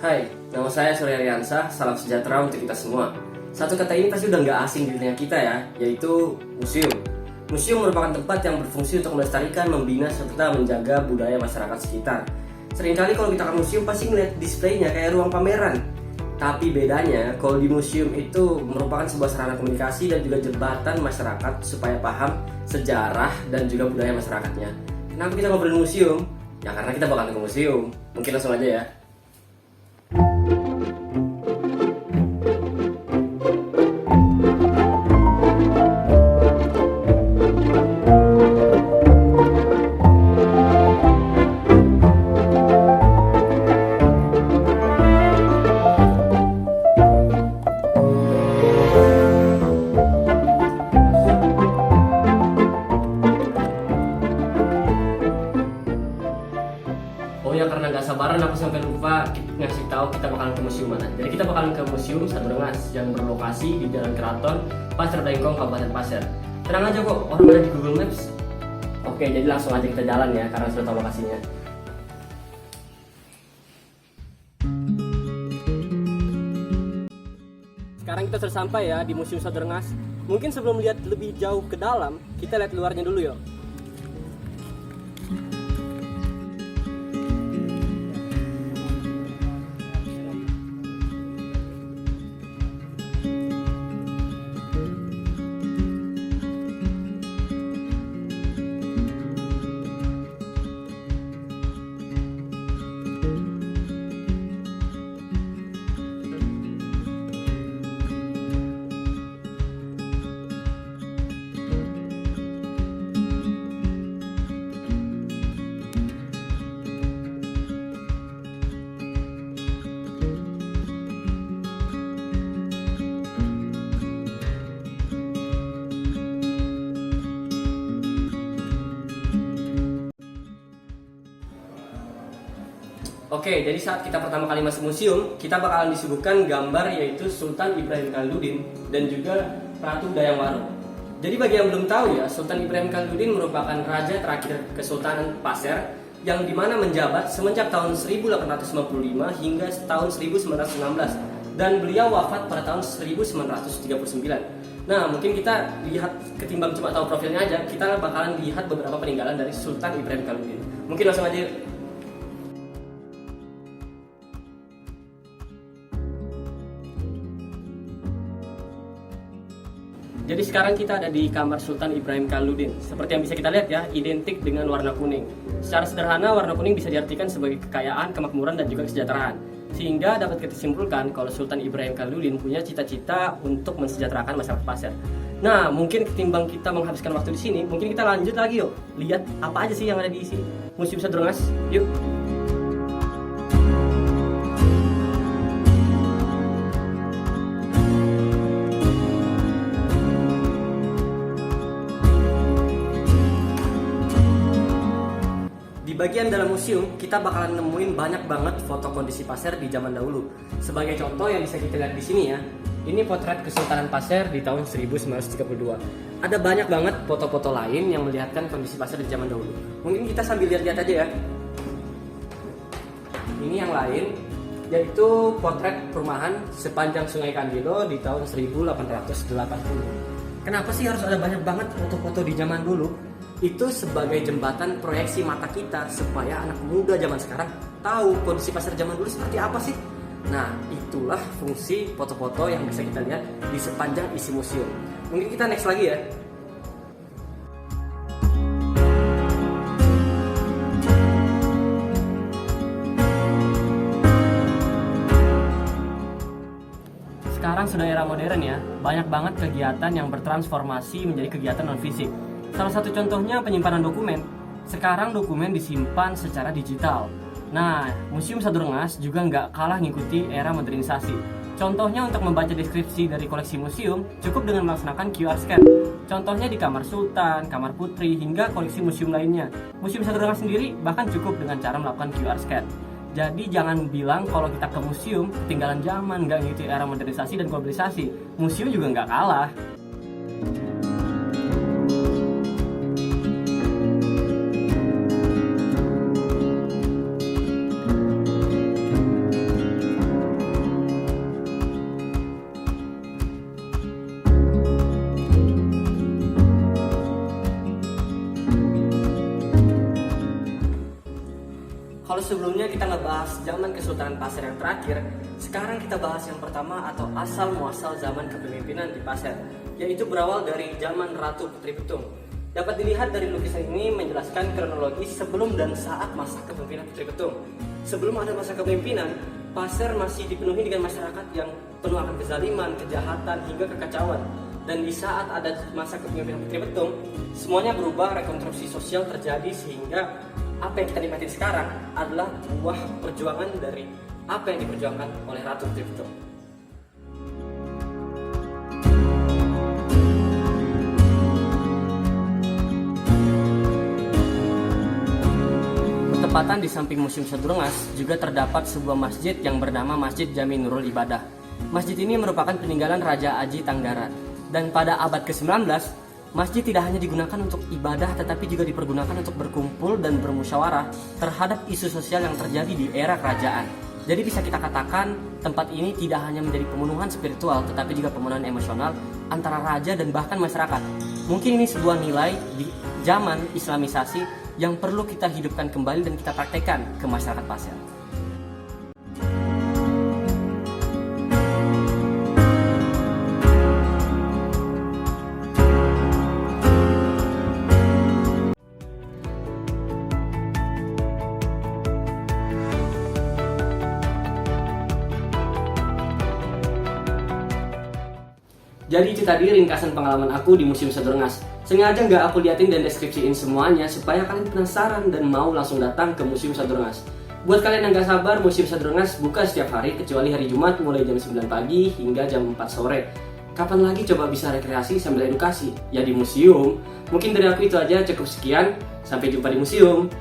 Hai, nama saya Surya Riansah, salam sejahtera untuk kita semua. Satu kata ini pasti udah nggak asing di dunia kita ya, yaitu museum. Museum merupakan tempat yang berfungsi untuk melestarikan, membina, serta menjaga budaya masyarakat sekitar. Seringkali kalau kita ke museum pasti ngeliat displaynya kayak ruang pameran. Tapi bedanya, kalau di museum itu merupakan sebuah sarana komunikasi dan juga jembatan masyarakat supaya paham sejarah dan juga budaya masyarakatnya. Kenapa kita ngobrolin museum? Ya karena kita bakal ke museum. Mungkin langsung aja ya. Oh ya, karena nggak sabaran aku sampai lupa ngasih tahu kita bakalan ke museum mana. Jadi kita bakalan ke Museum Sadurungas yang berlokasi di Jalan Keraton, Pasar Dengkong, Kabupaten Pasir. Tenang aja kok, orang ada di Google Maps. Oke, jadi langsung aja kita jalan ya, karena sudah tahu lokasinya. Sekarang kita sudah sampai ya di Museum Sadurungas. Mungkin sebelum lihat lebih jauh ke dalam, kita lihat luarnya dulu yuk. Oke, jadi saat kita pertama kali masuk museum, kita bakalan disuguhkan gambar yaitu Sultan Ibrahim Khaludin dan juga Ratu Dayang Waru. Jadi bagi yang belum tahu ya, Sultan Ibrahim Khaludin merupakan raja terakhir Kesultanan Pasir yang dimana menjabat semenjak tahun 1895 hingga tahun 1916 dan beliau wafat pada tahun 1939. Nah, mungkin kita lihat ketimbang cuma tahu profilnya aja, kita bakalan lihat beberapa peninggalan dari Sultan Ibrahim Khaludin. Mungkin langsung aja. Jadi sekarang kita ada di kamar Sultan Ibrahim Khaludin. Seperti yang bisa kita lihat ya, identik dengan warna kuning. Secara sederhana, warna kuning bisa diartikan sebagai kekayaan, kemakmuran, dan juga kesejahteraan. Sehingga dapat kita simpulkan kalau Sultan Ibrahim Khaludin punya cita-cita untuk mensejahterakan masyarakat Pasir. Nah, mungkin ketimbang kita menghabiskan waktu di sini, mungkin kita lanjut lagi yuk. Lihat apa aja sih yang ada di sini. Museum Sadurungas, yuk. Di bagian dalam museum, kita bakalan nemuin banyak banget foto kondisi Pasir di zaman dahulu. Sebagai contoh yang bisa kita lihat di sini ya, ini potret Kesultanan Pasir di tahun 1932. Ada banyak banget foto-foto lain yang melihatkan kondisi Pasir di zaman dahulu. Mungkin kita sambil lihat-lihat aja ya. Ini yang lain, yaitu potret perumahan sepanjang Sungai Kandilo di tahun 1880. Kenapa sih harus ada banyak banget foto-foto di zaman dulu? Itu sebagai jembatan proyeksi mata kita supaya anak muda zaman sekarang tahu kondisi Pasir zaman dulu seperti apa sih. Nah, itulah fungsi foto-foto yang bisa kita lihat di sepanjang isi museum. Mungkin kita next lagi ya. Sekarang sudah era modern ya, banyak banget kegiatan yang bertransformasi menjadi kegiatan non-fisik. Salah satu contohnya penyimpanan dokumen. Sekarang dokumen disimpan secara digital. Nah, Museum Sadurungas juga nggak kalah ngikuti era modernisasi. Contohnya untuk membaca deskripsi dari koleksi museum, cukup dengan melaksanakan QR scan. Contohnya di kamar Sultan, kamar Putri, hingga koleksi museum lainnya. Museum Sadurungas sendiri bahkan cukup dengan cara melakukan QR scan. Jadi jangan bilang kalau kita ke museum ketinggalan zaman, nggak ngikuti era modernisasi dan globalisasi. Museum juga nggak kalah. sebelumnya kita ngebahas zaman Kesultanan Pasir yang terakhir, sekarang kita bahas yang pertama atau asal muasal zaman kepemimpinan di Pasir, yaitu berawal dari zaman Ratu Putri Betung. Dapat dilihat dari lukisan ini menjelaskan kronologis sebelum dan saat masa kepemimpinan Putri Betung. Sebelum ada masa kepemimpinan, Pasir masih dipenuhi dengan masyarakat yang penuh akan kezaliman, kejahatan, hingga kekacauan. Dan di saat ada masa kepemimpinan Putri Betung, semuanya berubah, rekonstruksi sosial terjadi sehingga apa yang kita nikmati sekarang adalah buah perjuangan dari apa yang diperjuangkan oleh Ratu Putri Betung. Bertepatan di samping Museum Sadurungas juga terdapat sebuah masjid yang bernama Masjid Jami Nurul Ibadah. Masjid ini merupakan peninggalan Raja Aji Tanggaran. Dan pada abad ke-19, masjid tidak hanya digunakan untuk ibadah tetapi juga dipergunakan untuk berkumpul dan bermusyawarah terhadap isu sosial yang terjadi di era kerajaan. Jadi bisa kita katakan tempat ini tidak hanya menjadi pemenuhan spiritual tetapi juga pemenuhan emosional antara raja dan bahkan masyarakat. Mungkin ini sebuah nilai di zaman Islamisasi yang perlu kita hidupkan kembali dan kita praktekkan ke masyarakat Pasir. Jadi itu tadi ringkasan pengalaman aku di Museum Sadurungas. Sengaja nggak aku liatin dan deskripsiin semuanya supaya kalian penasaran dan mau langsung datang ke Museum Sadurungas. Buat kalian yang nggak sabar, Museum Sadurungas buka setiap hari kecuali hari Jumat mulai jam 9 pagi hingga jam 4 sore. Kapan lagi coba bisa rekreasi sambil edukasi? Ya di museum. Mungkin dari aku itu aja, cukup sekian. Sampai jumpa di museum.